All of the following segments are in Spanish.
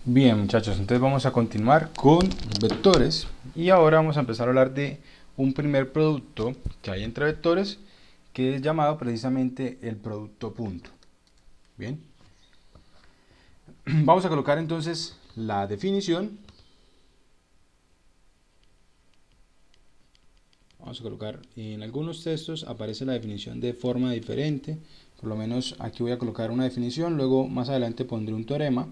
Bien, muchachos, entonces vamos a continuar con vectores y ahora vamos a empezar a hablar de un primer producto que hay entre vectores que es llamado precisamente el producto punto. Bien, vamos a colocar entonces la definición. Vamos a colocar en algunos textos aparece la definición de forma diferente, por lo menos aquí voy a colocar una definición, luego más adelante pondré un teorema.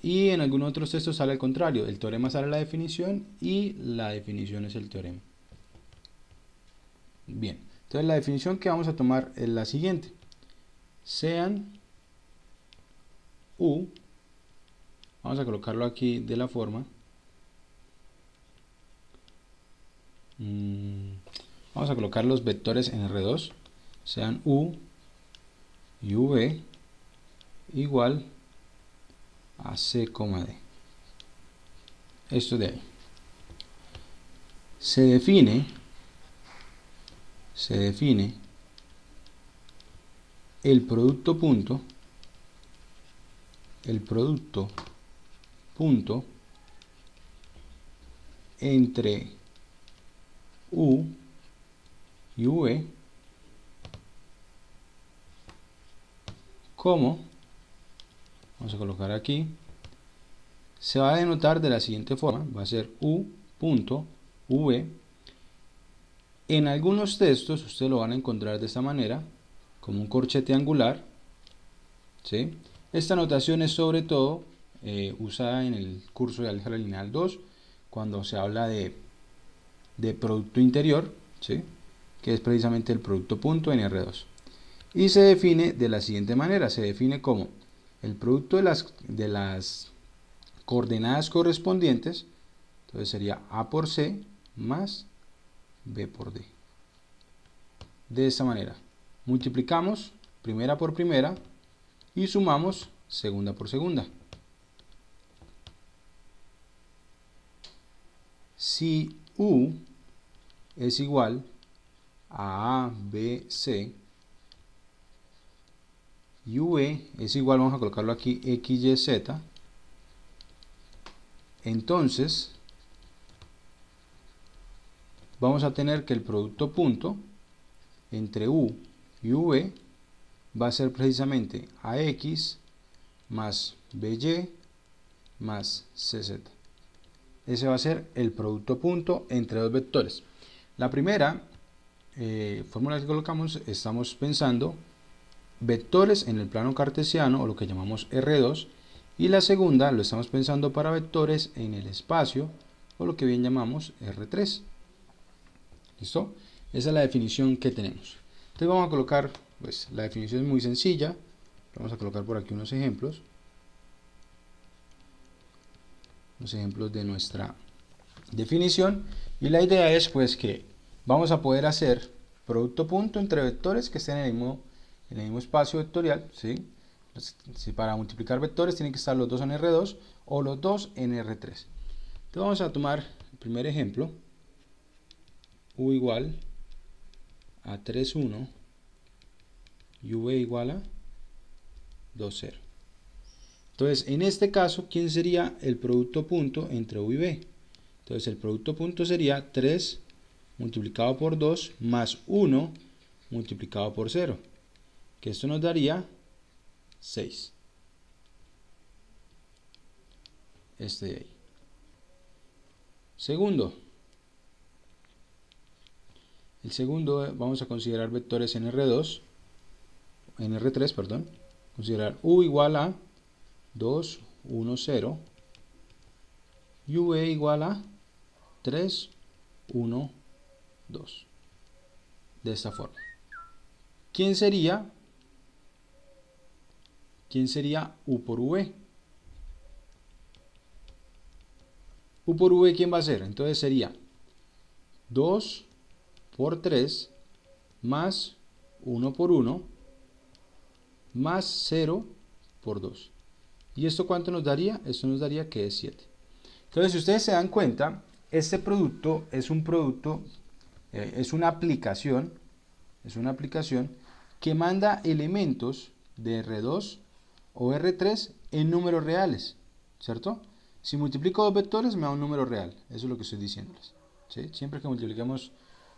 Y en algunos otros textos sale al contrario, el teorema sale la definición y la definición es el teorema. Bien, entonces la definición que vamos a tomar es la siguiente. Sean U, vamos a colocarlo aquí de la forma. Vamos a colocar los vectores en R2, sean U y V igual a C, D. Esto de ahí. Se define el producto punto entre U y V como, vamos a colocar aquí, se va a denotar de la siguiente forma, va a ser U punto V. En algunos textos ustedes lo van a encontrar de esta manera, como un corchete angular, ¿sí? Esta notación es sobre todo usada en el curso de álgebra lineal 2, cuando se habla de producto interior, ¿sí? Que es precisamente el producto punto en R2. Y se define de la siguiente manera, se define como el producto de las coordenadas correspondientes, entonces sería A por C más B por D. De esta manera, multiplicamos primera por primera y sumamos segunda por segunda. Si U es igual a A, B, C, y V es igual, vamos a colocarlo aquí, X, Y, Z, entonces vamos a tener que el producto punto entre U y V va a ser precisamente AX más BY más CZ. Ese va a ser el producto punto entre dos vectores. La primera fórmula que colocamos, estamos pensando vectores en el plano cartesiano, o lo que llamamos R2, y la segunda lo estamos pensando para vectores en el espacio, o lo que bien llamamos R3. ¿Listo? Esa es la definición que tenemos. Entonces vamos a colocar, pues la definición es muy sencilla. Vamos a colocar por aquí unos ejemplos de nuestra definición, y la idea es pues que vamos a poder hacer producto punto entre vectores que estén en el mismo espacio vectorial, ¿sí? Si para multiplicar vectores tienen que estar los dos en R2 o los dos en R3. Entonces vamos a tomar el primer ejemplo, U igual a 3, 1 y V igual a 2, 0. Entonces, en este caso, ¿quién sería el producto punto entre U y V? Entonces, el producto punto sería 3 multiplicado por 2 más 1 multiplicado por 0, que esto nos daría 6. Este de ahí. El segundo vamos a considerar vectores en R2, en R3, perdón. Considerar U igual a 2, 1, 0 y V igual a 3, 1, 2. De esta forma. ¿Quién sería U por V? U por V, ¿quién va a ser? Entonces sería 2 por 3 más 1 por 1 más 0 por 2. ¿Y esto cuánto nos daría? Esto nos daría que es 7. Entonces, si ustedes se dan cuenta, este producto es un producto, es una aplicación que manda elementos de R2 o R3 en números reales. ¿cierto? Si multiplico dos vectores me da un número real, eso es lo que estoy diciéndoles, ¿sí? Siempre que multipliquemos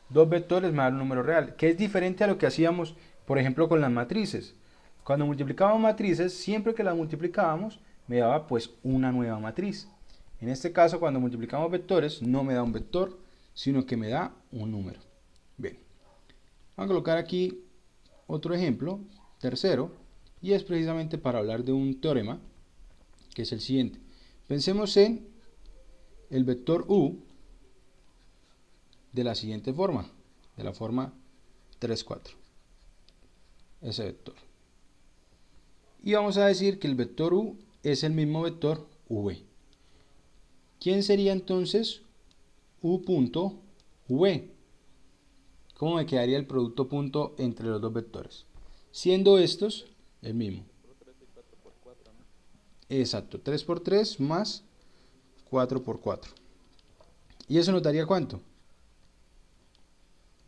dos vectores me da un número real, que es diferente a lo que hacíamos, por ejemplo, con las matrices. Cuando multiplicábamos matrices, siempre que las multiplicábamos, me daba pues una nueva matriz. En este caso, cuando multiplicamos vectores, no me da un vector, sino que me da un número. Bien, vamos a colocar aquí otro ejemplo, tercero, y es precisamente para hablar de un teorema, que es el siguiente. Pensemos en el vector u de la siguiente forma, de la forma 3, 4, ese vector. Y vamos a decir que el vector u es el mismo vector v. ¿Quién sería entonces u punto v? ¿Cómo me quedaría el producto punto entre los dos vectores? Siendo estos el mismo. Exacto, 3 por 3 más 4 por 4. ¿Y eso nos daría cuánto?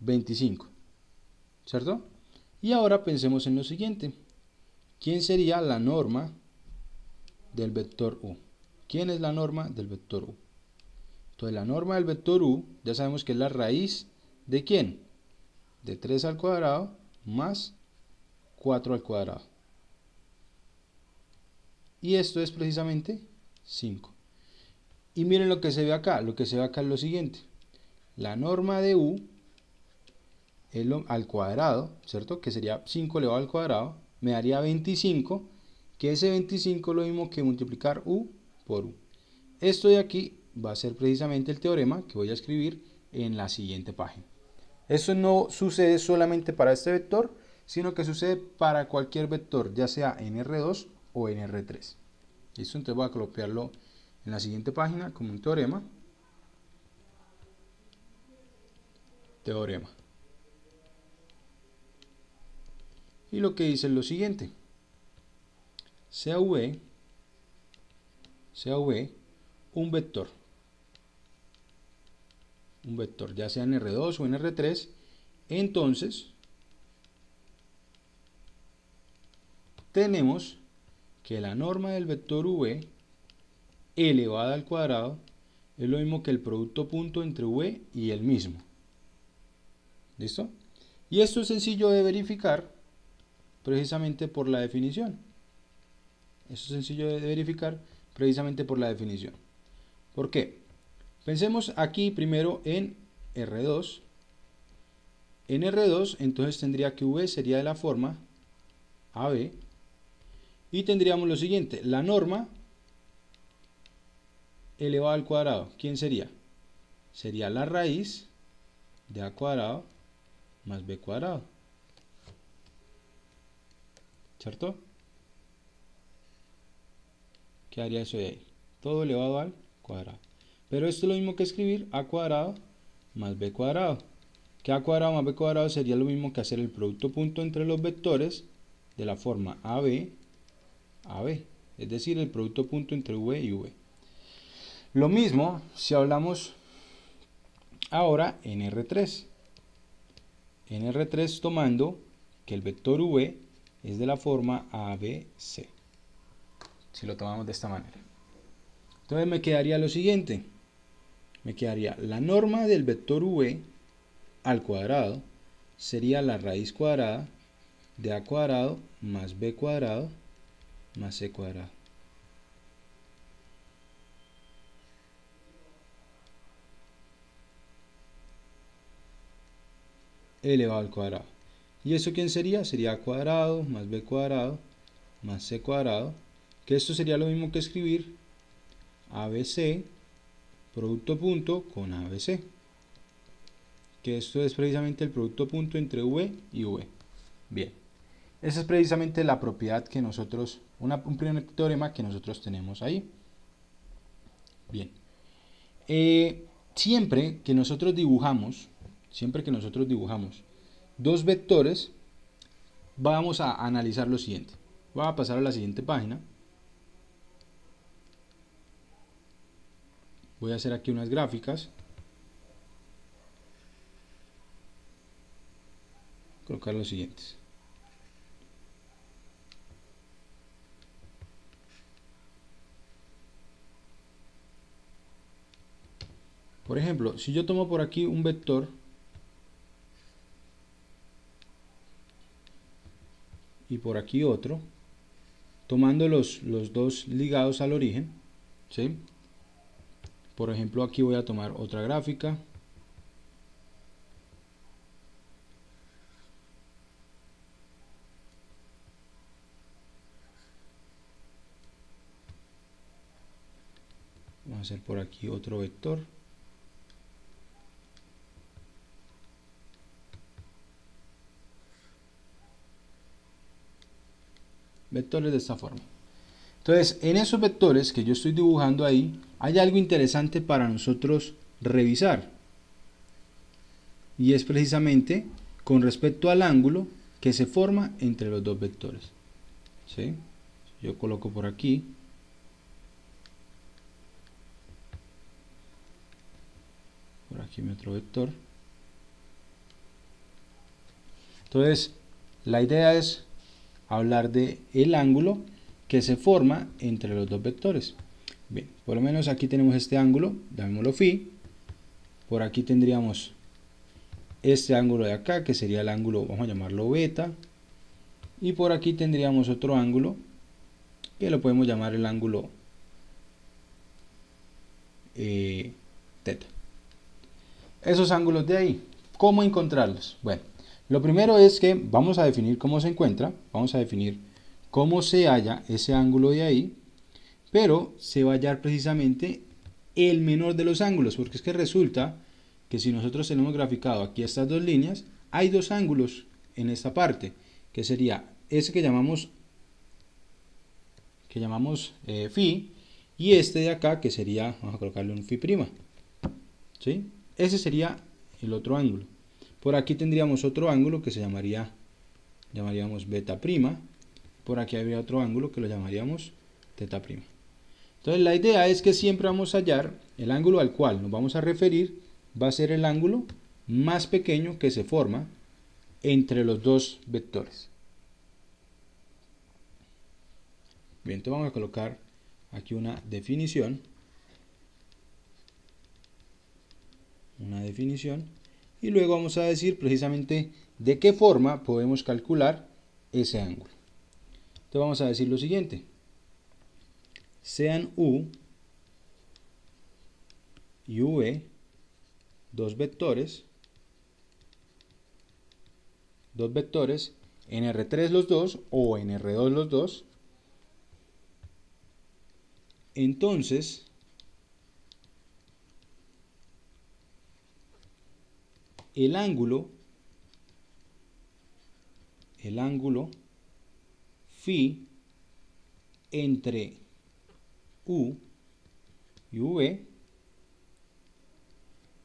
25, ¿cierto? Y ahora pensemos en lo siguiente. ¿Quién sería la norma del vector u? ¿Quién es la norma del vector u? Entonces la norma del vector u ya sabemos que es la raíz ¿de quién? De 3 al cuadrado más 4 al cuadrado. Y esto es precisamente 5. Y miren lo que se ve acá. Lo que se ve acá es lo siguiente. La norma de u es al cuadrado, ¿cierto? Que sería 5 elevado al cuadrado. Me daría 25, que ese 25 es lo mismo que multiplicar u por u. Esto de aquí va a ser precisamente el teorema que voy a escribir en la siguiente página. Eso no sucede solamente para este vector, sino que sucede para cualquier vector, ya sea en R2 o en R3. ¿Listo? Entonces voy a copiarlo en la siguiente página como un teorema. Teorema. Y lo que dice es lo siguiente. Sea V un vector. Un vector, ya sea en R2 o en R3. Entonces, tenemos que la norma del vector V elevada al cuadrado es lo mismo que el producto punto entre V y el mismo. ¿Listo? Y esto es sencillo de verificar precisamente por la definición. Esto es sencillo de verificar precisamente por la definición. ¿Por qué? Pensemos aquí primero en R2. En R2 entonces tendría que V sería de la forma AB. Y tendríamos lo siguiente, la norma elevada al cuadrado. ¿Quién sería? Sería la raíz de A cuadrado más B cuadrado. ¿Cierto? ¿Qué haría eso de ahí? Todo elevado al cuadrado. Pero esto es lo mismo que escribir A cuadrado más B cuadrado. Que A cuadrado más B cuadrado sería lo mismo que hacer el producto punto entre los vectores de la forma AB, AB. Es decir, el producto punto entre V y V. Lo mismo si hablamos ahora en R3. En R3 tomando que el vector V es de la forma ABC. Si lo tomamos de esta manera. Entonces me quedaría lo siguiente. Me quedaría la norma del vector V al cuadrado sería la raíz cuadrada de A cuadrado más B cuadrado más C cuadrado. Elevado al cuadrado. ¿Y eso quién sería? Sería A cuadrado más B cuadrado más C cuadrado. Que esto sería lo mismo que escribir ABC producto punto con ABC. Que esto es precisamente el producto punto entre V y V. Bien. Esa es precisamente la propiedad que nosotros, un primer teorema que nosotros tenemos ahí. Bien. Siempre que nosotros dibujamos dos vectores, vamos a analizar lo siguiente. Voy a pasar a la siguiente página. Voy a hacer aquí unas gráficas. Colocar los siguientes. Por ejemplo, si yo tomo por aquí un vector y por aquí otro, tomando los dos ligados al origen, ¿sí? Por ejemplo, aquí voy a tomar otra gráfica. Vamos a hacer por aquí otro vector. Vectores de esta forma. Entonces, en esos vectores que yo estoy dibujando ahí, hay algo interesante para nosotros revisar. Y es precisamente con respecto al ángulo que se forma entre los dos vectores. ¿Sí? Yo coloco por aquí. Por aquí mi otro vector. Entonces, la idea es hablar de el ángulo que se forma entre los dos vectores. Bien, por lo menos aquí tenemos este ángulo, llamémoslo phi. Por aquí tendríamos este ángulo de acá, que sería el ángulo, vamos a llamarlo beta. Y por aquí tendríamos otro ángulo, que lo podemos llamar el ángulo teta. Esos ángulos de ahí, ¿cómo encontrarlos? Bueno, lo primero es que vamos a definir cómo se encuentra, vamos a definir cómo se halla ese ángulo de ahí, pero se va a hallar precisamente el menor de los ángulos, porque es que resulta que si nosotros tenemos graficado aquí estas dos líneas, hay dos ángulos en esta parte, que sería ese que llamamos phi, y este de acá que sería, vamos a colocarle un phi prima, ¿sí? Ese sería el otro ángulo. Por aquí tendríamos otro ángulo que se llamaríamos beta prima. Por aquí habría otro ángulo que lo llamaríamos teta prima. Entonces la idea es que siempre vamos a hallar el ángulo al cual nos vamos a referir, va a ser el ángulo más pequeño que se forma entre los dos vectores. Bien, entonces vamos a colocar aquí una definición. Y luego vamos a decir precisamente de qué forma podemos calcular ese ángulo. Entonces vamos a decir lo siguiente: sean U y V dos vectores, en R3 los dos o en R2 los dos, entonces el ángulo phi entre U y V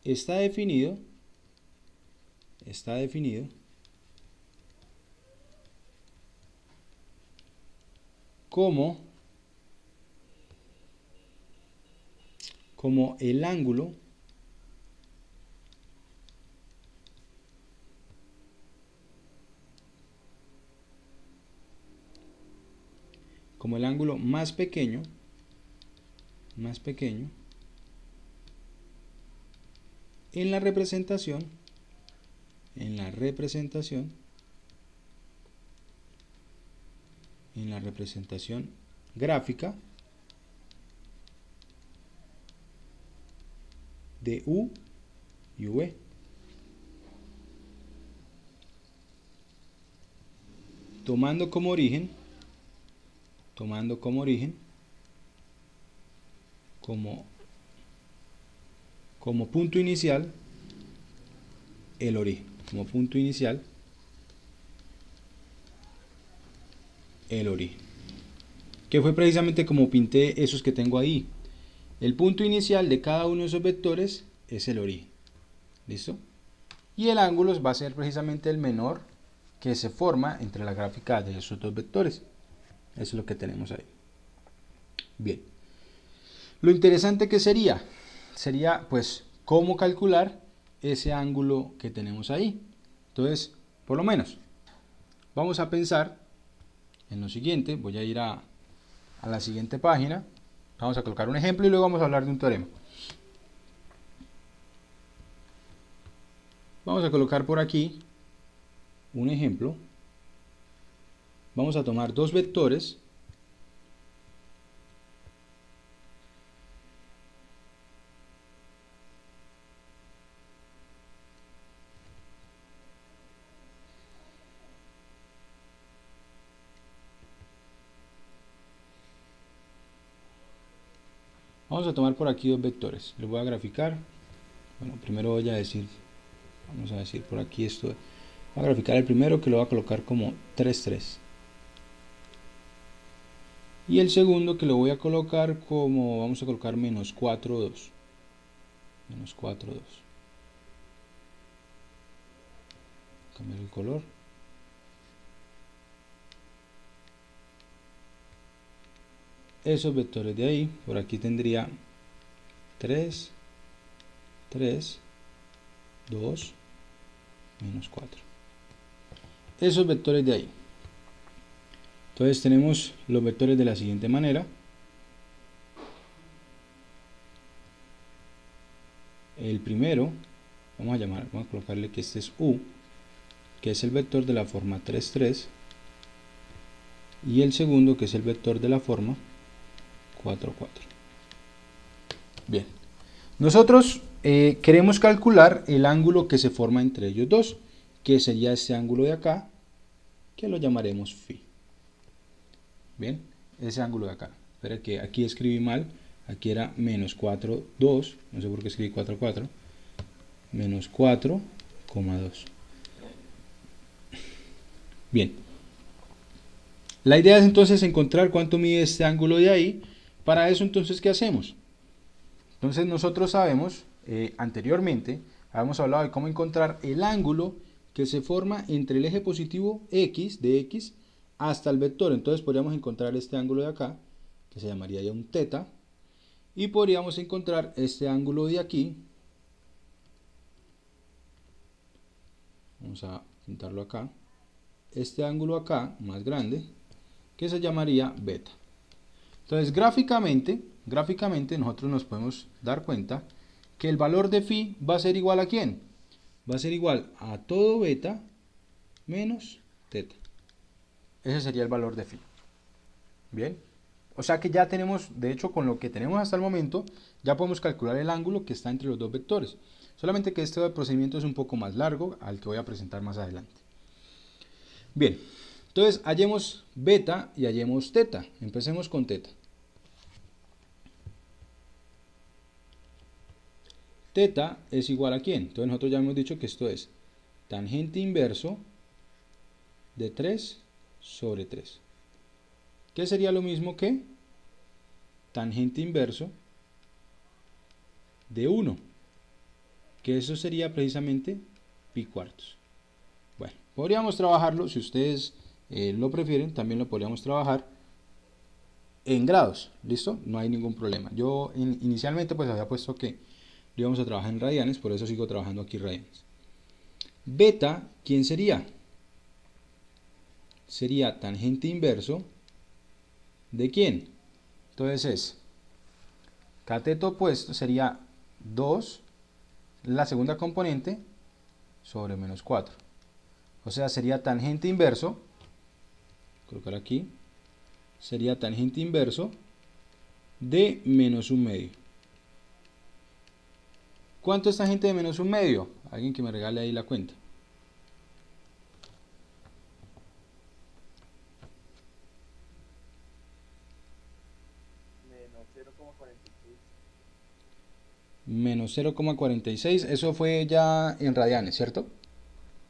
está definido como el ángulo más pequeño en la representación gráfica de U y V. Tomando como origen como punto inicial el origen, que fue precisamente como pinté esos que tengo ahí. El punto inicial de cada uno de esos vectores es el origen. ¿Listo? Y el ángulo va a ser precisamente el menor que se forma entre la gráfica de esos dos vectores. Eso es lo que tenemos ahí. Bien. Lo interesante que sería pues cómo calcular ese ángulo que tenemos ahí. Entonces, por lo menos, vamos a pensar en lo siguiente. Voy a ir a la siguiente página. Vamos a colocar un ejemplo y luego vamos a hablar de un teorema. Vamos a colocar por aquí un ejemplo. Vamos a tomar dos vectores. Vamos a tomar por aquí dos vectores. Les voy a graficar. Bueno, primero voy a decir, vamos a decir por aquí esto. Voy a graficar el primero, que lo voy a colocar como 3, 3. Y el segundo, que lo voy a colocar como, vamos a colocar menos 4, 2. Menos 4, 2. Cambiar el color. Esos vectores de ahí, por aquí tendría 3, 3, 2, menos 4. Esos vectores de ahí. Entonces tenemos los vectores de la siguiente manera. El primero, vamos a colocarle que este es U, que es el vector de la forma 3, 3. Y el segundo, que es el vector de la forma 4, 4. Bien. Nosotros queremos calcular el ángulo que se forma entre ellos dos, que sería este ángulo de acá, que lo llamaremos phi. Bien, ese ángulo de acá. Espera que aquí escribí mal, aquí era menos 4, 2, no sé por qué escribí 4, 4, menos 4,2. Bien, la idea es entonces encontrar cuánto mide este ángulo de ahí. Para eso entonces, ¿qué hacemos? Entonces nosotros sabemos, anteriormente, habíamos hablado de cómo encontrar el ángulo que se forma entre el eje positivo X, de X, hasta el vector. Entonces podríamos encontrar este ángulo de acá, que se llamaría ya un teta, y podríamos encontrar este ángulo de aquí. Vamos a pintarlo acá. Este ángulo acá, más grande, que se llamaría beta. Entonces gráficamente nosotros nos podemos dar cuenta que el valor de phi va a ser igual a ¿quién? Va a ser igual a todo beta menos teta. Ese sería el valor de phi. Bien. O sea que ya tenemos, de hecho con lo que tenemos hasta el momento, ya podemos calcular el ángulo que está entre los dos vectores. Solamente que este procedimiento es un poco más largo, al que voy a presentar más adelante. Bien. Entonces hallemos beta y hallemos teta. Empecemos con teta. Teta es igual a ¿quién? Entonces nosotros ya hemos dicho que esto es tangente inverso de 3 sobre 3. ¿Qué sería lo mismo que tangente inverso de 1? Que eso sería precisamente pi cuartos. Bueno, podríamos trabajarlo, si ustedes lo prefieren, también lo podríamos trabajar en grados. ¿Listo? No hay ningún problema. Yo inicialmente pues había puesto que lo íbamos a trabajar en radianes, por eso sigo trabajando aquí radianes. Beta, ¿quién sería? Sería tangente inverso ¿de quién? Entonces es cateto opuesto, sería 2, la segunda componente, sobre menos 4. O sea, sería tangente inverso, colocar aquí, sería tangente inverso de menos un medio. ¿Cuánto es tangente de menos un medio? Alguien que me regale ahí la cuenta. Menos 0,46. Eso fue ya en radianes, ¿cierto?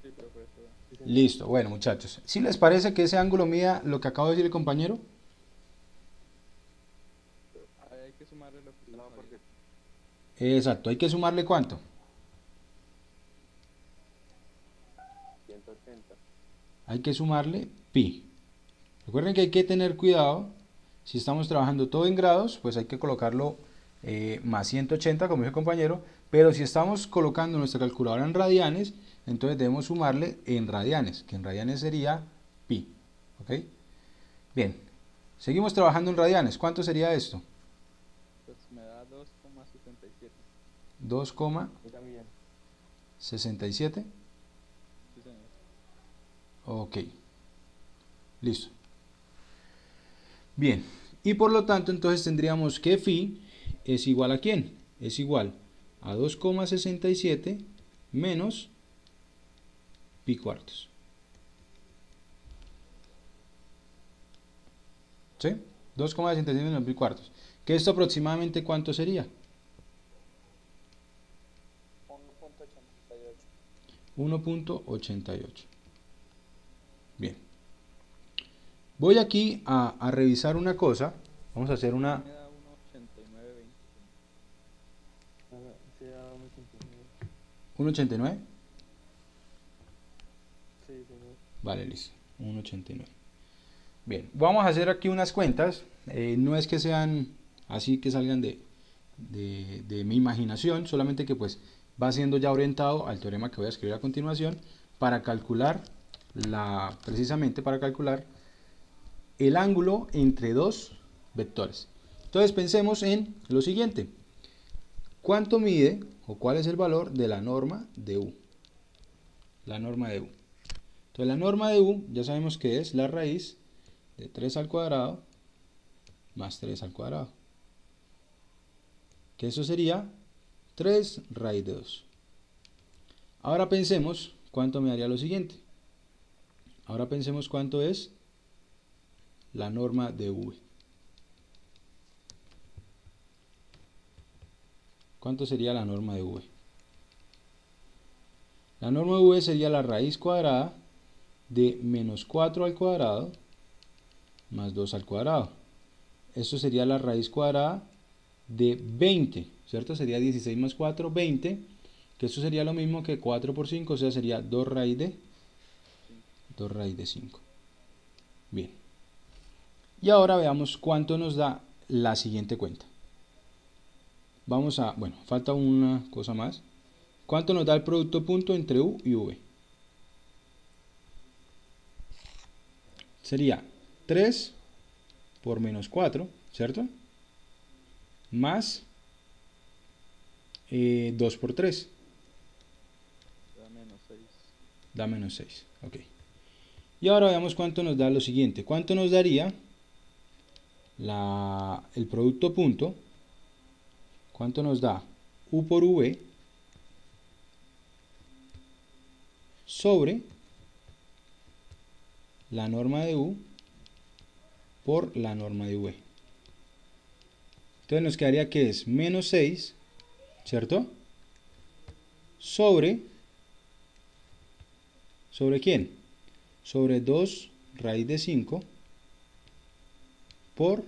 Sí, profesor. Sí, Listo. Bueno, muchachos. ¿Sí les parece que ese ángulo mida lo que acabo de decir el compañero? Hay que sumarle lo que no, porque Exacto. ¿Hay que sumarle cuánto? 180. Hay que sumarle pi. Recuerden que hay que tener cuidado. Si estamos trabajando todo en grados, pues hay que colocarlo más 180, como dijo el compañero. Pero si estamos colocando nuestra calculadora en radianes, entonces debemos sumarle en radianes, que en radianes sería pi. ¿Ok? Bien. Seguimos trabajando en radianes. ¿Cuánto sería esto? Pues me da 2,67. 2, Y también. ¿67? Sí, señor. Ok, listo. Bien, y por lo tanto entonces tendríamos que phi es igual a ¿quién? Es igual a 2,67 menos pi cuartos. ¿Sí? 2,67 menos pi cuartos. ¿Que esto aproximadamente cuánto sería? 1.88. 1,88. Bien. Voy aquí a revisar una cosa. Vamos a hacer A mí una me da 1.8920. Sí, da 1.89. 1,89. Sí, señor. Vale, listo. 1,89. Bien, vamos a hacer aquí unas cuentas. No es que sean así que salgan de mi imaginación, solamente que pues va siendo ya orientado al teorema que voy a escribir a continuación para calcular precisamente para calcular el ángulo entre dos vectores. Entonces pensemos en lo siguiente. ¿Cuánto mide o cuál es el valor de la norma de U? La norma de U. Entonces la norma de U ya sabemos que es la raíz de 3 al cuadrado más 3 al cuadrado. Que eso sería 3 raíz de 2. Ahora pensemos cuánto me daría lo siguiente. Ahora pensemos cuánto es la norma de V. ¿Cuánto sería la norma de V? La norma de V sería la raíz cuadrada de menos 4 al cuadrado más 2 al cuadrado. Esto sería la raíz cuadrada de 20, ¿cierto? Sería 16 más 4, 20, que esto sería lo mismo que 4 por 5, o sea, sería 2 raíz de 2 raíz de 5. Bien. Y ahora veamos cuánto nos da la siguiente cuenta. Vamos a, bueno, falta una cosa más. ¿Cuánto nos da el producto punto entre U y V? Sería 3 por menos 4, ¿cierto? Más 2 por 3. Da menos 6. Da menos 6. Ok. Y ahora veamos cuánto nos da lo siguiente. ¿Cuánto nos daría el producto punto? ¿Cuánto nos da U por V sobre la norma de U por la norma de V? Entonces nos quedaría que es menos 6, ¿cierto? ¿Sobre quién? Sobre 2 raíz de 5 por,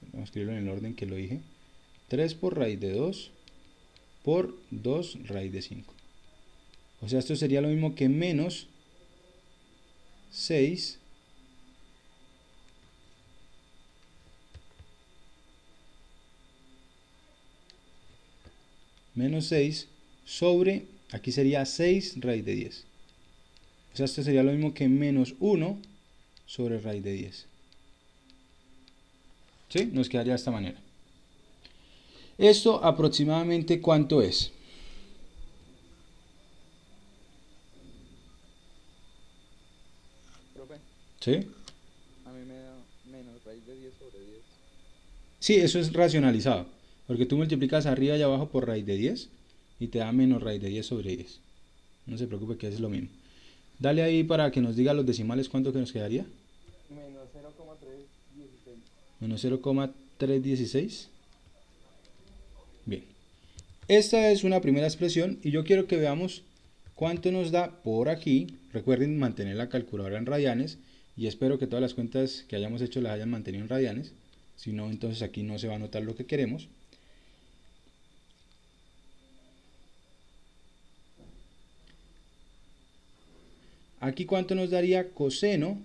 vamos a escribirlo en el orden que lo dije, 3 por raíz de 2 por 2 raíz de 5. O sea, esto sería lo mismo que menos 6 sobre, aquí sería 6 raíz de 10. O sea, esto sería lo mismo que menos 1 sobre raíz de 10. ¿Sí? Nos quedaría de esta manera. ¿Esto aproximadamente cuánto es? Profe, ¿Sí? a mí me da menos raíz de 10 sobre 10. Sí, eso es racionalizado. Porque tú multiplicas arriba y abajo por raíz de 10 y te da menos raíz de 10 sobre 10. No se preocupe que es lo mismo. Dale ahí para que nos diga los decimales cuánto que nos quedaría. Menos 0,316. Menos 0,316. Bien. Esta es una primera expresión y yo quiero que veamos cuánto nos da por aquí. Recuerden mantener la calculadora en radianes y espero que todas las cuentas que hayamos hecho las hayan mantenido en radianes. Si no, entonces aquí no se va a notar lo que queremos. Aquí cuánto nos daría coseno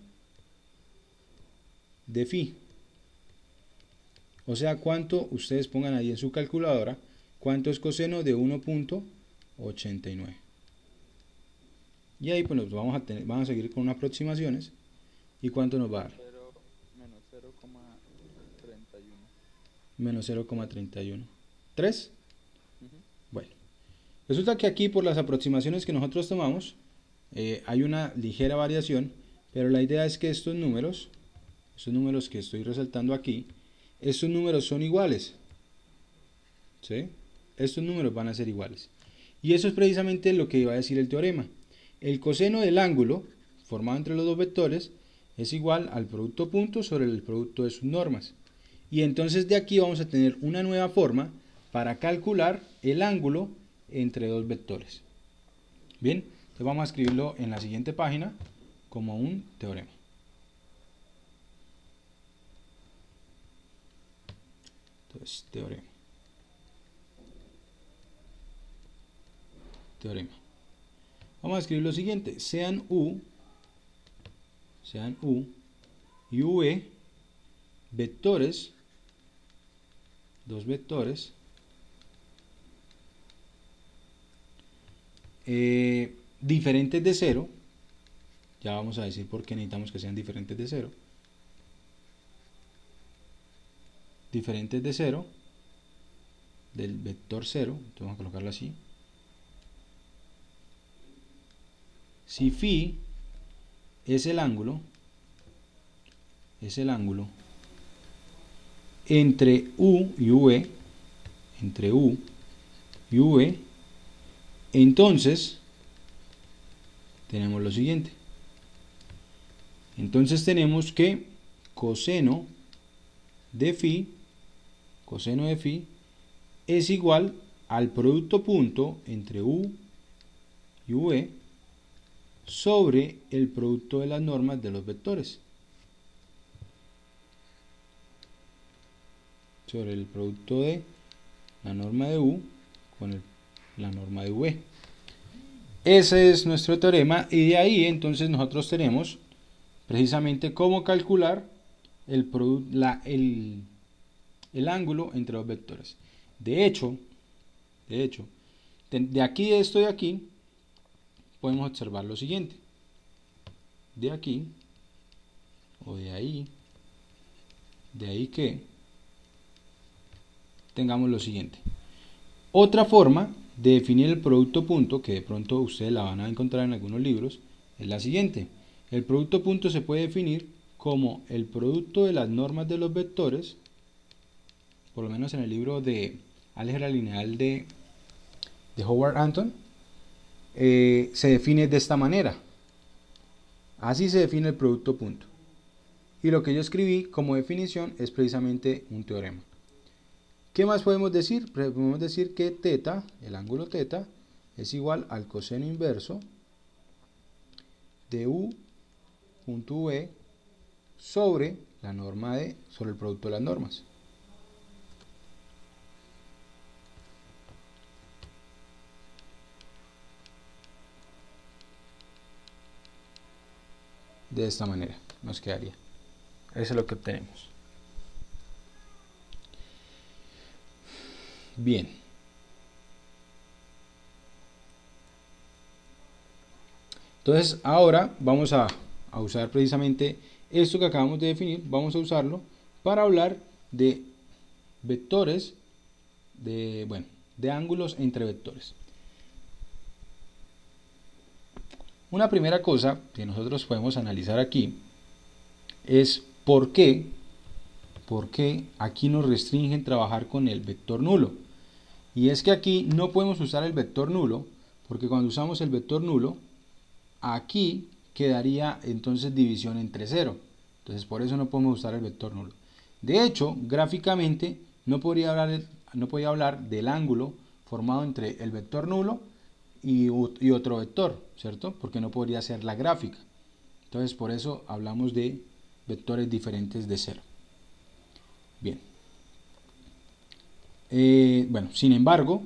de phi. O sea, cuánto, ustedes pongan ahí en su calculadora, cuánto es coseno de 1.89. Y ahí pues nos vamos a seguir con unas aproximaciones. ¿Y cuánto nos va a dar? Menos 0,31. Menos 0,31. 3. Ujú. Bueno, resulta que aquí por las aproximaciones que nosotros tomamos hay una ligera variación, pero la idea es que estos números que estoy resaltando aquí, estos números son iguales, ¿sí? Estos números van a ser iguales. Y eso es precisamente lo que iba a decir el teorema. El coseno del ángulo formado entre los dos vectores es igual al producto punto sobre el producto de sus normas. Y entonces de aquí vamos a tener una nueva forma para calcular el ángulo entre dos vectores. Bien, entonces vamos a escribirlo en la siguiente página como un teorema. Entonces, teorema. Vamos a escribir lo siguiente: sean U y V vectores, dos vectores diferentes de 0. Ya vamos a decir por qué necesitamos que sean diferentes de 0. Diferentes de 0 del vector 0. Entonces vamos a colocarlo así. Si phi es el ángulo entre U y V, entonces tenemos lo siguiente. Entonces tenemos que coseno de phi es igual al producto punto entre U y V sobre el producto de las normas de los vectores. Sobre el producto de la norma de U con la norma de V. Ese es nuestro teorema, y de ahí entonces nosotros tenemos precisamente cómo calcular el ángulo entre los vectores. De hecho, de aquí, de esto de aquí, podemos observar lo siguiente. De aquí, o de ahí que tengamos lo siguiente. Otra forma de definir el producto punto, que de pronto ustedes la van a encontrar en algunos libros, es la siguiente. El producto punto se puede definir como el producto de las normas de los vectores, por lo menos en el libro de álgebra lineal de Howard Anton, se define de esta manera. Así se define el producto punto. Y lo que yo escribí como definición es precisamente un teorema. ¿Qué más podemos decir? Podemos decir que θ, el ángulo θ, es igual al coseno inverso de U punto V sobre la norma sobre el producto de las normas. De esta manera nos quedaría. Eso es lo que obtenemos. Bien. Entonces ahora vamos a usar precisamente esto que acabamos de definir, vamos a usarlo para hablar de vectores, de ángulos entre vectores. Una primera cosa que nosotros podemos analizar aquí es por qué aquí nos restringen trabajar con el vector nulo. Y es que aquí no podemos usar el vector nulo, porque cuando usamos el vector nulo, aquí quedaría entonces división entre 0. Entonces por eso no podemos usar el vector nulo. De hecho, gráficamente no podía hablar del ángulo formado entre el vector nulo y otro vector, ¿cierto? Porque no podría ser la gráfica. Entonces por eso hablamos de vectores diferentes de 0. Bien. Bueno, sin embargo,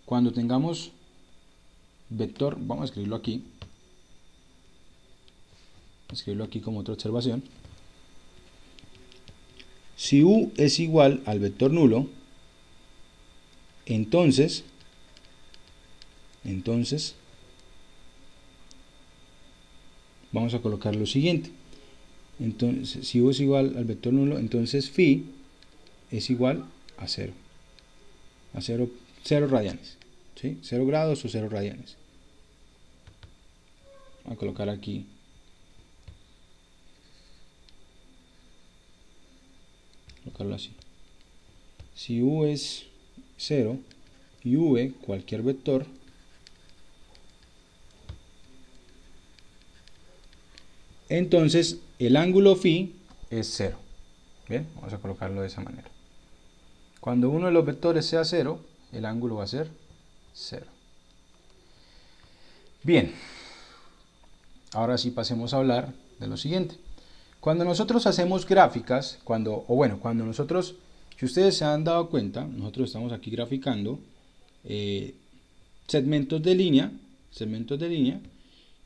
cuando tengamos vector, vamos a escribirlo aquí. Escribirlo aquí como otra observación. Si U es igual al vector nulo, entonces vamos a colocar lo siguiente. Entonces, si U es igual al vector nulo, entonces phi es igual a 0. a 0 radianes, ¿sí? 0 grados o 0 radianes. Voy a colocar aquí colocarlo así. Si u es 0 y v cualquier vector, entonces el ángulo phi es 0. Bien, vamos a colocarlo de esa manera. Cuando uno de los vectores sea 0, el ángulo va a ser 0. Bien, ahora sí pasemos a hablar de lo siguiente. Cuando nosotros hacemos gráficas, cuando nosotros, si ustedes se han dado cuenta, nosotros estamos aquí graficando segmentos de línea,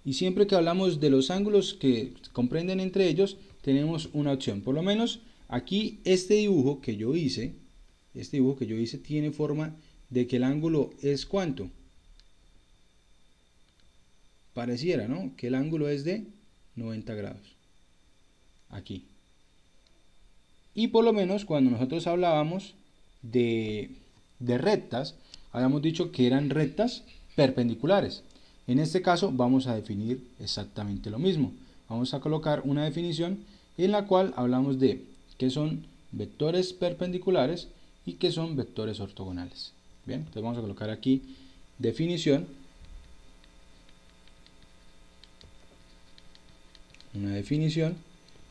y siempre que hablamos de los ángulos que comprenden entre ellos, tenemos una opción. Por lo menos aquí este dibujo que yo hice tiene forma de que el ángulo es ¿cuánto? Pareciera, ¿no? Que el ángulo es de 90 grados. Aquí. Y por lo menos cuando nosotros hablábamos de rectas, habíamos dicho que eran rectas perpendiculares. En este caso vamos a definir exactamente lo mismo. Vamos a colocar una definición en la cual hablamos de qué son vectores perpendiculares y qué son vectores ortogonales. Bien, entonces vamos a colocar aquí definición. Una definición.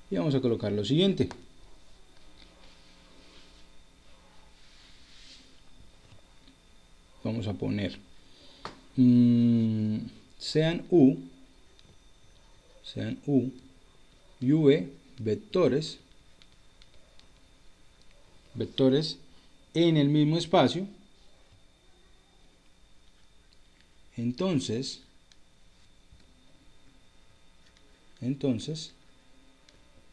Y vamos a colocar lo siguiente. Vamos a poner sean u y v vectores en el mismo espacio. Entonces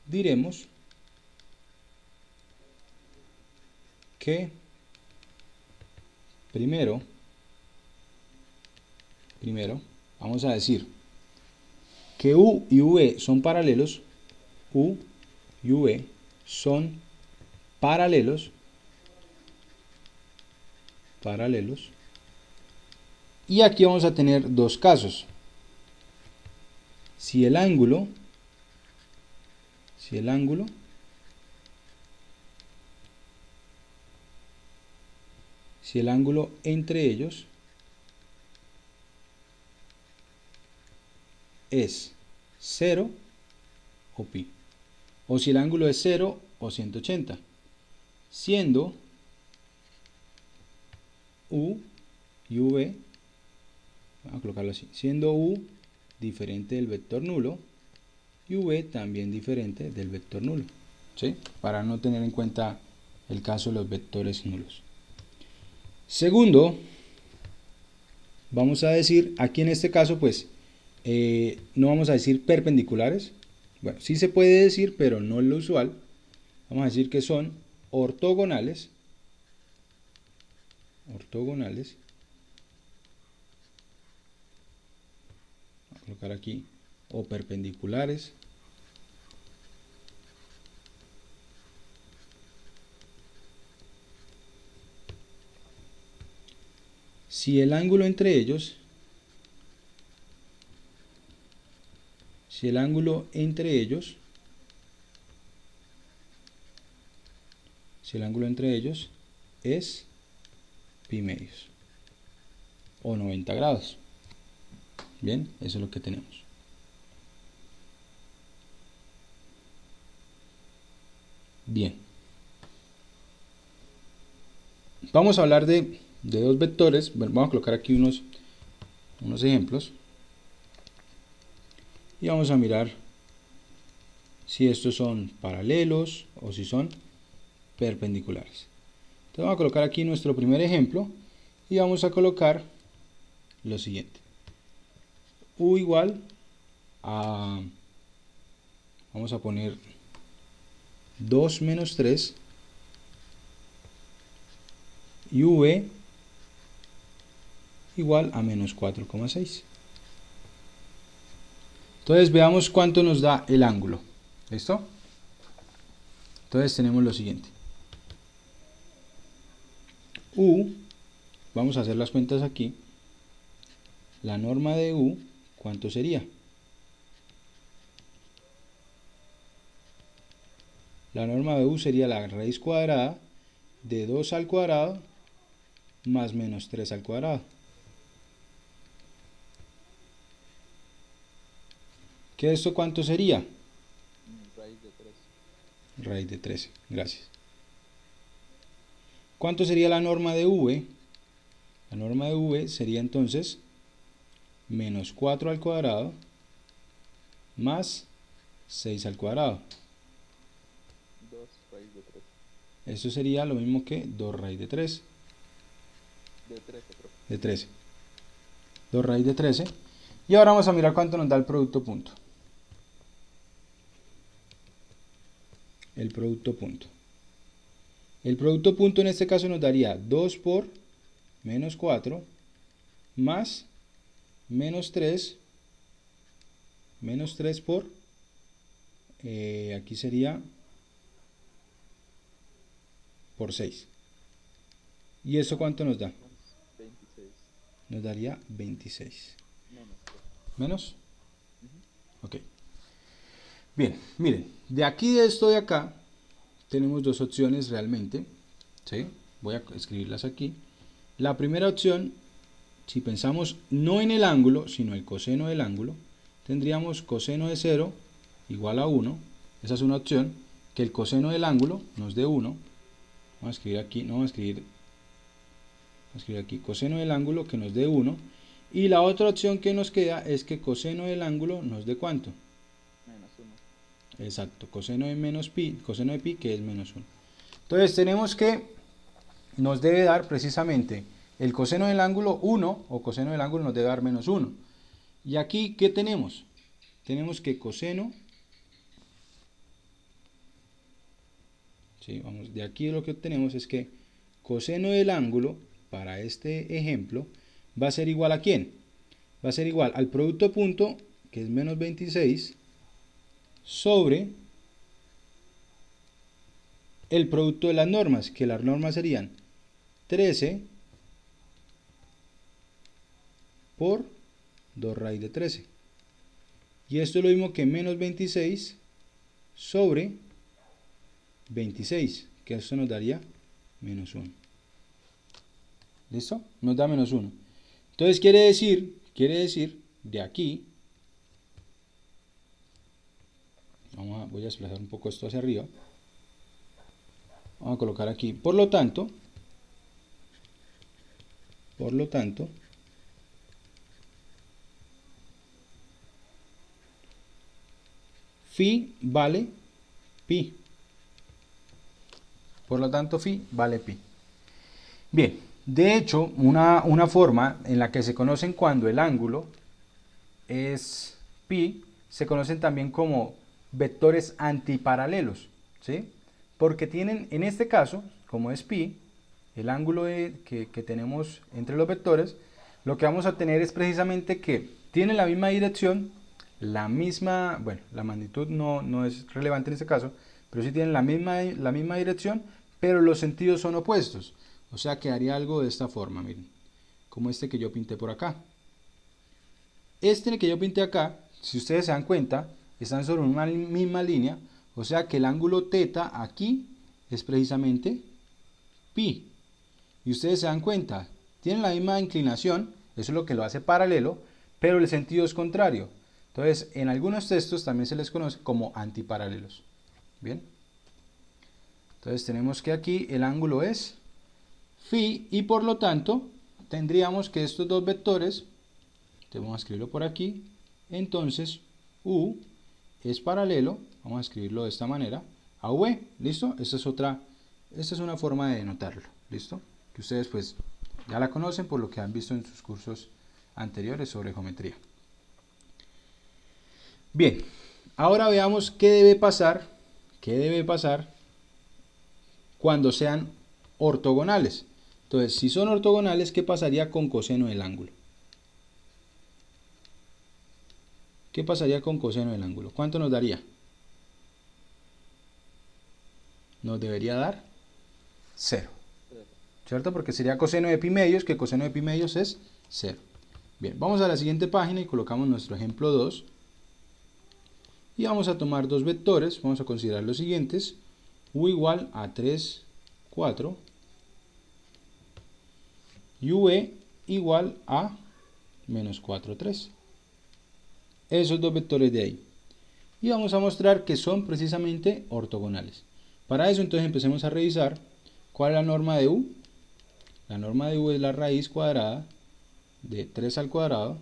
diremos que primero vamos a decir que u y v son paralelos. U y v son paralelos. Y aquí vamos a tener dos casos. Si el ángulo entre ellos es 0 o pi, o si el ángulo es 0 o 180, siendo u y v, vamos a colocarlo así, siendo u diferente del vector nulo y v también diferente del vector nulo, ¿sí? Para no tener en cuenta el caso de los vectores nulos. Segundo, vamos a decir, aquí en este caso pues no vamos a decir perpendiculares. Bueno, sí se puede decir, pero no es lo usual. Vamos a decir que son ortogonales. Voy a colocar aquí, o perpendiculares. Si el ángulo entre ellos es pi medios o 90 grados. Bien, eso es lo que tenemos. Bien. Vamos a hablar de dos vectores. Bueno, vamos a colocar aquí unos ejemplos. Y vamos a mirar si estos son paralelos o si son perpendiculares. Entonces vamos a colocar aquí nuestro primer ejemplo y vamos a colocar lo siguiente. U igual a, vamos a poner 2 menos 3 y v igual a menos 4,6. Entonces veamos cuánto nos da el ángulo. ¿Listo? Entonces tenemos lo siguiente. U vamos a hacer las cuentas aquí. La norma de u, ¿cuánto sería? La norma de u sería la raíz cuadrada de 2 al cuadrado más menos 3 al cuadrado. ¿Qué esto cuánto sería? Raíz de 3. Raíz de 13, gracias. ¿Cuánto sería la norma de v? La norma de v sería entonces menos 4 al cuadrado más 6 al cuadrado. 2 raíz de 3. Eso sería lo mismo que 2 raíz de 3. De 13, profe. De 13. 2 raíz de 13. Y ahora vamos a mirar cuánto nos da el producto punto. El producto punto. El producto punto en este caso nos daría 2 por menos 4 más menos 3 por, aquí sería por 6. ¿Y eso cuánto nos da? 26. Nos daría 26. Menos, profe. ¿Menos? Ok. Bien, miren, de aquí de esto de acá tenemos dos opciones realmente, ¿sí? Voy a escribirlas aquí. La primera opción, si pensamos no en el ángulo, sino el coseno del ángulo, tendríamos coseno de 0 igual a 1. Esa es una opción, que el coseno del ángulo nos dé 1. Vamos a escribir aquí, no vamos a escribir aquí, coseno del ángulo que nos dé 1. Y la otra opción que nos queda es que coseno del ángulo nos dé ¿cuánto? Menos 1. Exacto, coseno de menos pi, coseno de pi que es menos 1. Entonces tenemos que nos debe dar precisamente el coseno del ángulo 1 o coseno del ángulo nos debe dar menos 1. Y aquí, ¿qué tenemos? Tenemos que coseno, ¿sí? Vamos, de aquí lo que tenemos es que coseno del ángulo para este ejemplo va a ser igual a ¿quién? Va a ser igual al producto punto, que es menos 26, sobre el producto de las normas, que las normas serían 13 por 2 raíz de 13. Y esto es lo mismo que menos 26 sobre 26, que esto nos daría menos 1. ¿Listo? Nos da menos 1. Entonces quiere decir, de aquí, voy a desplazar un poco esto hacia arriba. Vamos a colocar aquí, por lo tanto, phi vale pi. Por lo tanto, phi vale pi. Bien, de hecho, una forma en la que se conocen cuando el ángulo es pi, se conocen también como vectores antiparalelos, ¿sí? Porque tienen, en este caso, como es pi, el ángulo que tenemos entre los vectores, lo que vamos a tener es precisamente que tienen la misma dirección, la misma, bueno, la magnitud no es relevante en este caso, pero sí tienen la misma dirección, pero los sentidos son opuestos. O sea, quedaría algo de esta forma, miren, como este que yo pinté por acá. Este que yo pinté acá, si ustedes se dan cuenta, están sobre una misma línea, o sea que el ángulo θ aquí es precisamente pi. Y ustedes se dan cuenta, tienen la misma inclinación, eso es lo que lo hace paralelo, pero el sentido es contrario. Entonces, en algunos textos también se les conoce como antiparalelos. Bien. Entonces tenemos que aquí el ángulo es phi y por lo tanto tendríamos que estos dos vectores, vamos a escribirlo por aquí, entonces u es paralelo, vamos a escribirlo de esta manera, a v, ¿listo? Esta es una forma de notarlo, ¿listo? Que ustedes pues ya la conocen por lo que han visto en sus cursos anteriores sobre geometría. Bien, ahora veamos qué debe pasar cuando sean ortogonales. Entonces, si son ortogonales, ¿qué pasaría con coseno del ángulo? ¿Qué pasaría con coseno del ángulo? ¿Cuánto nos daría? Nos debería dar 0. ¿cierto? Porque sería coseno de pi medios, que coseno de pi medios es 0. Bien, vamos a la siguiente página y colocamos nuestro ejemplo 2. Y vamos a tomar dos vectores, vamos a considerar los siguientes. U igual a 3, 4. Y V igual a menos 4, 3. Esos dos vectores de ahí. Y vamos a mostrar que son precisamente ortogonales. Para eso entonces empecemos a revisar cuál es la norma de U. La norma de U es la raíz cuadrada de 3 al cuadrado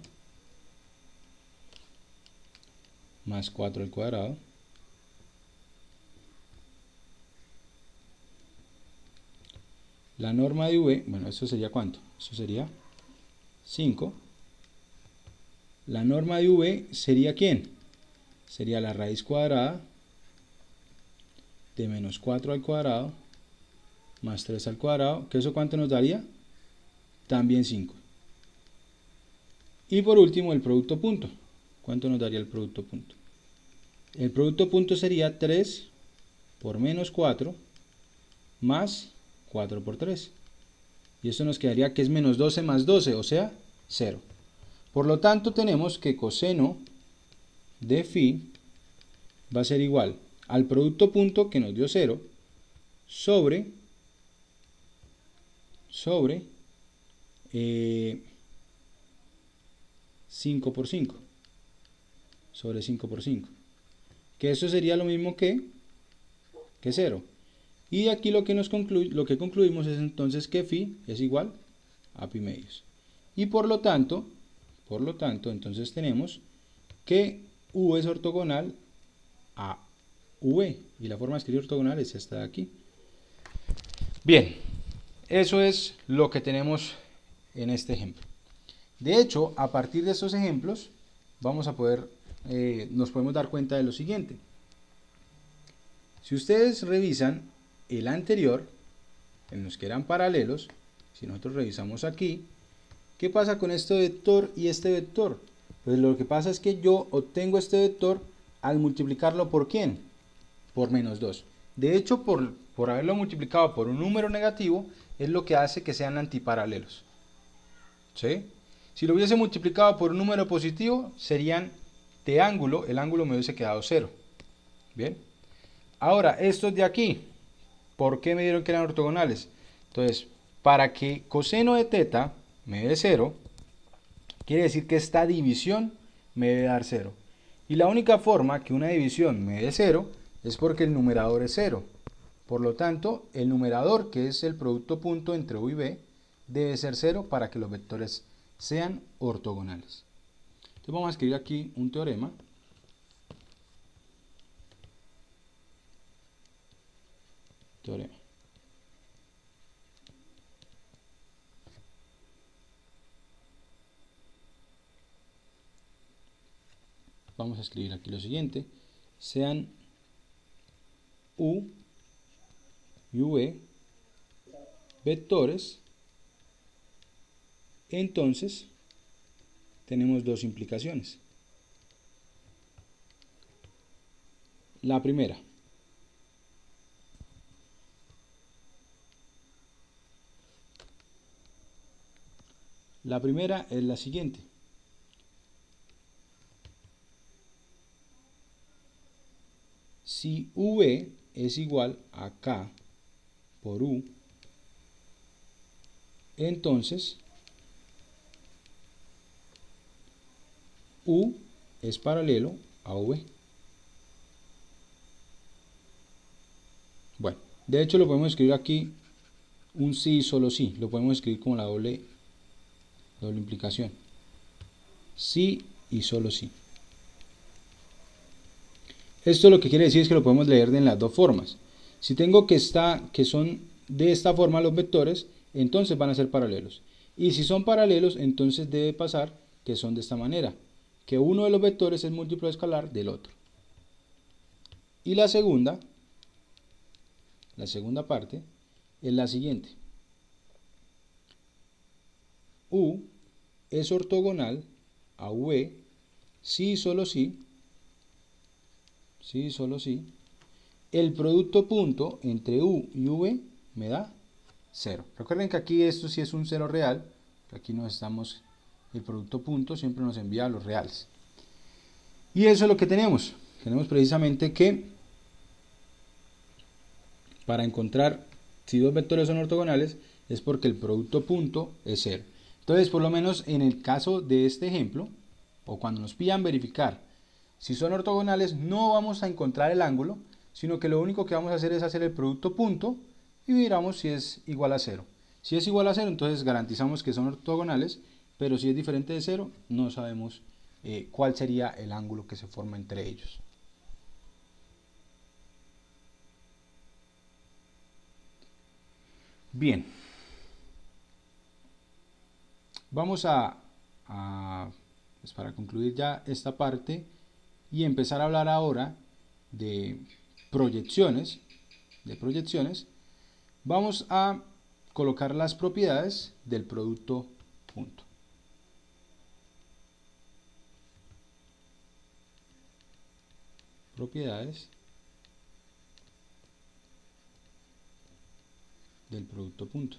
más 4 al cuadrado la norma de V, bueno, esto sería ¿cuánto? Eso sería 5. La norma de V sería ¿quién? Sería la raíz cuadrada de menos 4 al cuadrado más 3 al cuadrado, que eso ¿cuánto nos daría? También 5. Y por último el producto punto. ¿Cuánto nos daría el producto punto? El producto punto sería 3 por menos 4 más 4 por 3. Y esto nos quedaría que es menos 12 más 12, o sea, 0. Por lo tanto tenemos que coseno de phi va a ser igual al producto punto que nos dio 0 sobre 5 por 5. Sobre 5 por 5. Que eso sería lo mismo que 0. Y aquí lo que concluimos es entonces que phi es igual a pi medios. Y por lo tanto, entonces tenemos que U es ortogonal a V. Y la forma de escribir ortogonal es esta de aquí. Bien, eso es lo que tenemos en este ejemplo. De hecho, a partir de estos ejemplos, vamos a poder, nos podemos dar cuenta de lo siguiente. Si ustedes revisan el anterior, en los que eran paralelos, si nosotros revisamos aquí, ¿qué pasa con este vector y este vector? Pues lo que pasa es que yo obtengo este vector al multiplicarlo por ¿quién? Por menos 2. De hecho, por haberlo multiplicado por un número negativo, es lo que hace que sean antiparalelos. ¿Sí? Si lo hubiese multiplicado por un número positivo, serían de ángulo, el ángulo me hubiese quedado 0. Bien. Ahora, estos de aquí, ¿por qué me dieron que eran ortogonales? Entonces, para que coseno de teta me dé 0, quiere decir que esta división me debe dar 0. Y la única forma que una división me dé 0 es porque el numerador es 0. Por lo tanto, el numerador, que es el producto punto entre U y B, debe ser 0 para que los vectores sean ortogonales. Entonces vamos a escribir aquí un teorema. Vamos a escribir aquí lo siguiente. Sean U y V vectores. Entonces, tenemos dos implicaciones. La primera. La primera es la siguiente. Si V es igual a K por U, entonces U es paralelo a V. Bueno, de hecho lo podemos escribir aquí un sí y solo sí. Lo podemos escribir como la doble implicación. Sí y solo sí. Esto lo que quiere decir es que lo podemos leer de las dos formas. Si tengo que son de esta forma los vectores, entonces van a ser paralelos. Y si son paralelos, entonces debe pasar que son de esta manera, que uno de los vectores es múltiplo escalar del otro. Y la segunda parte es la siguiente. U es ortogonal a V si y solo si, el producto punto entre U y V me da 0. Recuerden que aquí esto sí es un 0 real, aquí nos estamos, el producto punto siempre nos envía los reales. Y eso es lo que tenemos. Tenemos precisamente que para encontrar si dos vectores son ortogonales es porque el producto punto es 0. Entonces, por lo menos en el caso de este ejemplo, o cuando nos pidan verificar si son ortogonales, no vamos a encontrar el ángulo, sino que lo único que vamos a hacer es hacer el producto punto y miramos si es igual a 0. Si es igual a 0, entonces garantizamos que son ortogonales, pero si es diferente de 0, no sabemos cuál sería el ángulo que se forma entre ellos. Bien, vamos pues para concluir ya esta parte y empezar a hablar ahora de proyecciones, vamos a colocar las propiedades del producto punto. Propiedades del producto punto.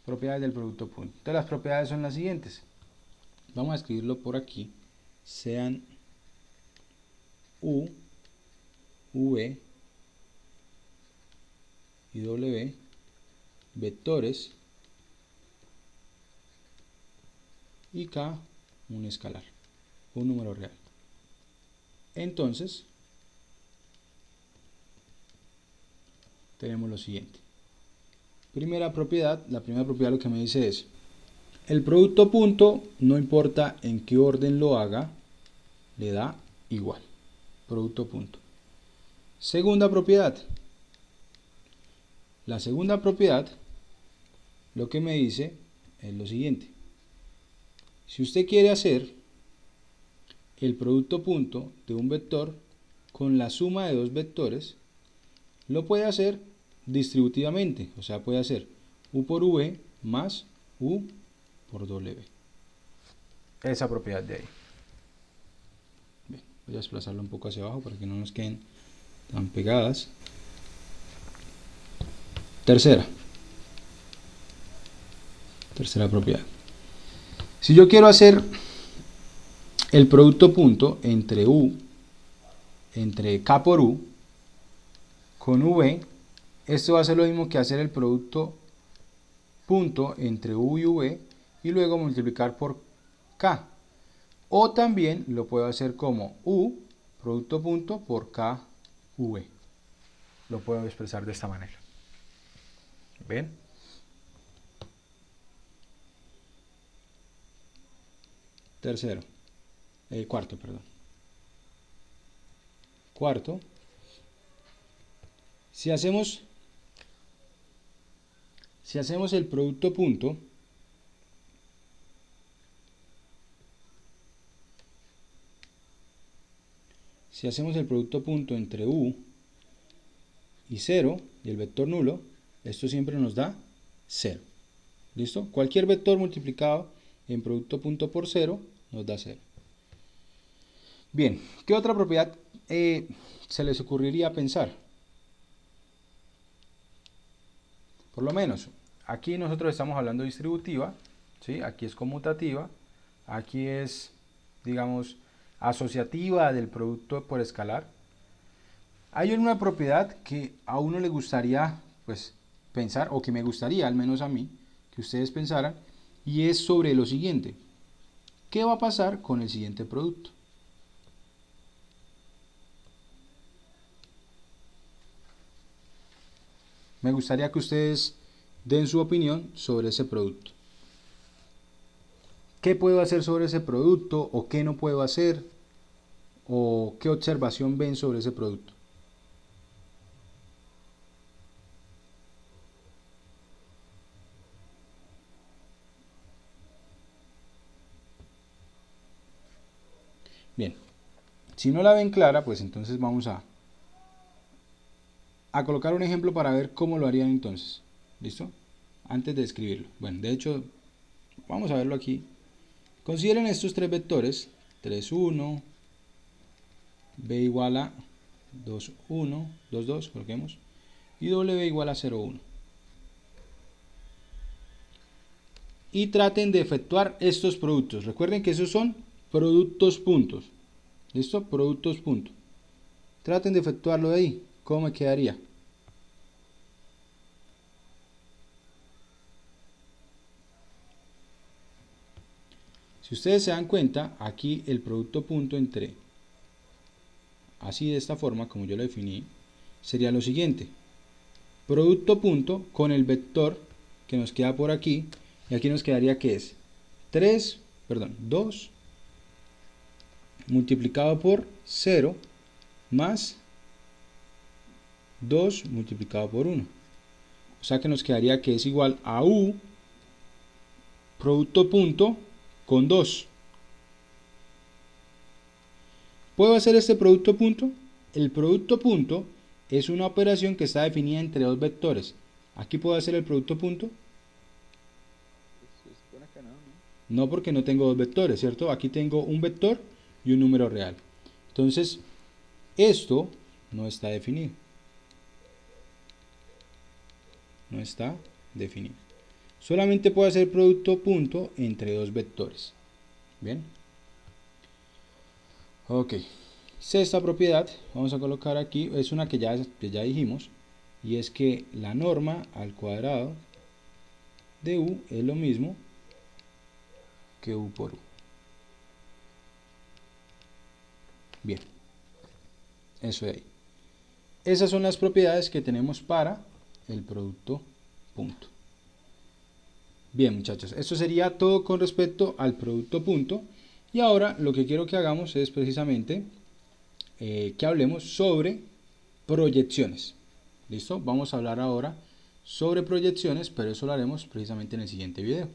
Propiedades del producto punto. Entonces las propiedades son las siguientes. Vamos a escribirlo por aquí. Sean U, V y W vectores y K un escalar, un número real. Entonces tenemos lo siguiente. La primera propiedad lo que me dice es el producto punto, no importa en qué orden lo haga, le da igual. Producto punto. Segunda propiedad. La segunda propiedad lo que me dice es lo siguiente. Si usted quiere hacer el producto punto de un vector con la suma de dos vectores, lo puede hacer distributivamente, o sea, puede hacer U por V más U por W. Esa propiedad de ahí. Bien, voy a desplazarlo un poco hacia abajo para que no nos queden tan pegadas. Tercera propiedad. Si yo quiero hacer el producto punto entre K por U con V, esto va a ser lo mismo que hacer el producto punto entre U y V y luego multiplicar por K. O también lo puedo hacer como U, producto punto, por K, V. Lo puedo expresar de esta manera. ¿Ven? Cuarto. Si hacemos el producto punto, entre U y 0 y el vector nulo, esto siempre nos da 0. ¿Listo? Cualquier vector multiplicado en producto punto por 0 nos da 0. Bien, ¿qué otra propiedad se les ocurriría pensar? Por lo menos, aquí nosotros estamos hablando distributiva, ¿sí? Aquí es conmutativa, aquí es, digamos, asociativa del producto por escalar. Hay una propiedad que a uno le gustaría, pues, pensar, o que me gustaría, al menos a mí, que ustedes pensaran, y es sobre lo siguiente. ¿Qué va a pasar con el siguiente producto? Me gustaría que ustedes den su opinión sobre ese producto. ¿Qué puedo hacer sobre ese producto? ¿O qué no puedo hacer? ¿O qué observación ven sobre ese producto? Bien, si no la ven clara, pues entonces vamos a colocar un ejemplo para ver cómo lo harían entonces. ¿Listo? Antes de escribirlo. Bueno, de hecho, vamos a verlo aquí. Consideren estos tres vectores, 3, 1, b igual a 2, 1, 2, 2, coloquemos, y w igual a 0, 1. Y traten de efectuar estos productos. Recuerden que esos son productos puntos. ¿Listo? Productos puntos. Traten de efectuarlo de ahí. ¿Cómo me quedaría? Si ustedes se dan cuenta, aquí el producto punto entre, así de esta forma, como yo lo definí, sería lo siguiente. Producto punto con el vector que nos queda por aquí, y aquí nos quedaría que es 2 multiplicado por 0 más 2 multiplicado por 1. O sea que nos quedaría que es igual a u producto punto con 2. ¿Puedo hacer este producto punto? El producto punto es una operación que está definida entre dos vectores. Aquí puedo hacer el producto punto. Se supone que no, ¿no? No, porque no tengo dos vectores, ¿cierto? Aquí tengo un vector y un número real. Entonces, esto no está definido. No está definido. Solamente puedo hacer producto punto entre dos vectores. Bien. Ok. Sexta propiedad, vamos a colocar aquí, es una que ya dijimos, y es que la norma al cuadrado de u es lo mismo que u por u. Bien. Eso de ahí. Esas son las propiedades que tenemos para el producto punto. Bien, muchachos, esto sería todo con respecto al producto punto. Y ahora lo que quiero que hagamos es precisamente que hablemos sobre proyecciones. ¿Listo? Vamos a hablar ahora sobre proyecciones, pero eso lo haremos precisamente en el siguiente video.